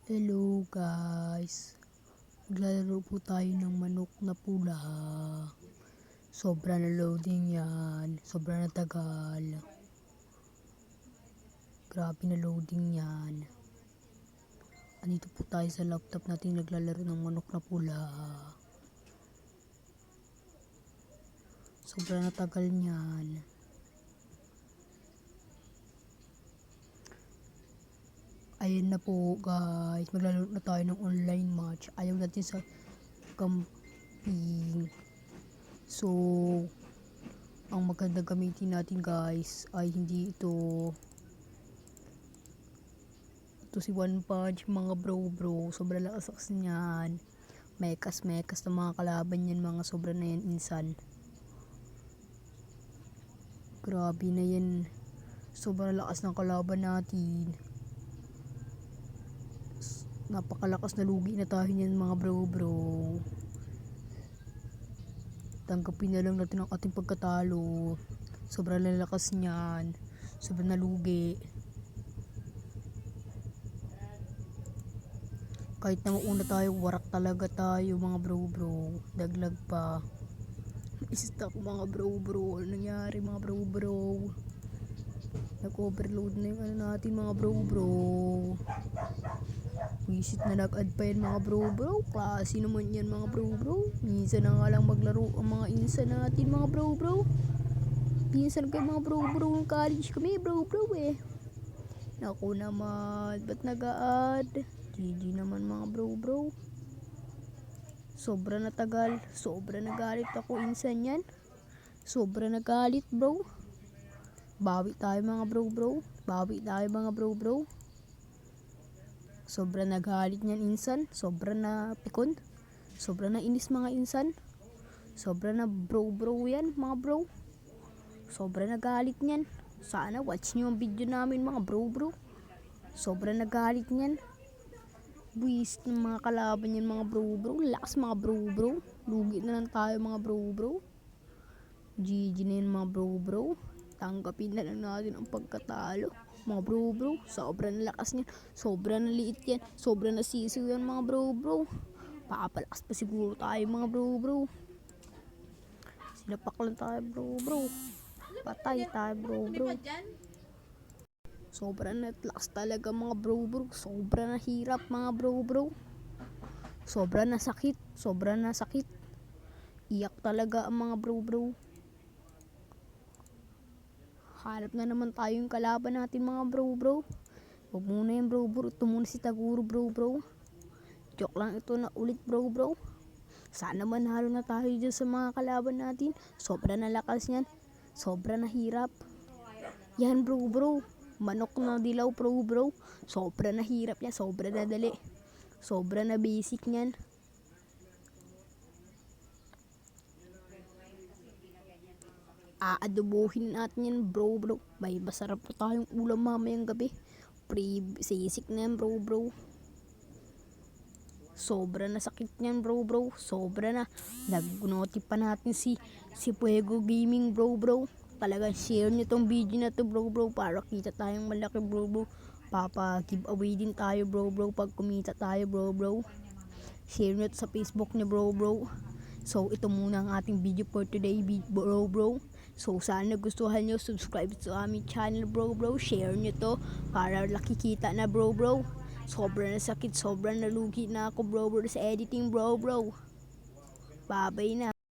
Hello guys, maglalaro po tayo ng manok na pula. Sobra na loading yan, sobra na tagal. Grabe na loading yan. Andito po tayo sa laptop natin naglalaro ng manok na pula. Sobra na tagal niyan. Ayun na po guys, maglalaro na tayo ng online match. Ayaw natin sa camping. So, ang maganda gamitin natin guys ay hindi ito. Ito si One Punch mga bro. Sobrang lakas niyan. Mekas ng mga kalaban yan, mga sobra na yan insan. Grabe na yan. Sobrang lakas ng kalaban natin. Napakalakas na lugi na tayo niyan mga bro. Tanggapin na lang natin ang ating pagkatalo. Sobrang lalakas niyan. Sobrang nalugi. Kahit na mauna tayo, warak talaga tayo mga bro. Daglag pa. Stuck mga bro. Ano nangyari mga bro? Nag-overload na yung natin mga bro. Wisit na nag-add pa yan mga bro. Klase naman yan mga bro. Minsan na nga lang maglaro ang mga insan natin mga bro. Minsan kayo mga bro. College kami bro eh. Naku naman, ba't nag-a-add? GG naman mga bro. Sobra na tagal. Sobra nagalit ako insan yan. Sobra nagalit bro. Bawi tayo mga bro. Sobra nagalit niyan insan. Sobra na pikon. Sobra na inis mga insan. Sobra na bro yan mga bro. Sobra nagalit niyan. Sana watch nyo ang video namin mga bro. Sobra nagalit niyan. Buwis ng mga kalaban yan mga bro. Lakas mga bro. Lugi na lang tayo mga bro. GG na yan mga bro. Tanggapin na lang natin ang pagkatalo mga bro. Sobrang lakas niyan. Sobrang liit yan. Sobrang nasisiw yan mga bro. Papalakas pa siguro tayo mga bro. Sinapak lang tayo bro. Patay tayo bro. Sobrang natlakas talaga mga bro. Sobrang nahirap mga bro. Sobrang nasakit. Iyak talaga ang mga bro. Hanap na naman tayo yung kalaban natin mga bro. Huwag muna yan bro. Ito muna si Taguro bro. Joke lang ito na ulit bro. Sana manalo na tayo dyan sa mga kalaban natin. Sobra na lakas yan. Sobra na hirap. Yan bro. Manok na dilaw bro. Sobra na hirap yan. Sobra na dali. Sobra na basic yan. Aadobohin natin yan bro. May masarap po tayong ulam mamayang gabi. Sisik na yan bro. Sobra na sakit niyan bro. Sobra na. Nag-notif pa natin si Fuego Gaming bro. Talagang share nyo tong video na to bro. Para kita tayong malaki bro. Papa giveaway din tayo bro. Pag kumita tayo bro. Share nyo to sa Facebook nyo bro. So ito muna ang ating video for today bro. So sana gustuhan nyo, subscribe sa aming channel bro. Share nyo to para nakikita na bro. Sobrang sakit, sobrang nalugi na ako bro sa editing bro. Babay na.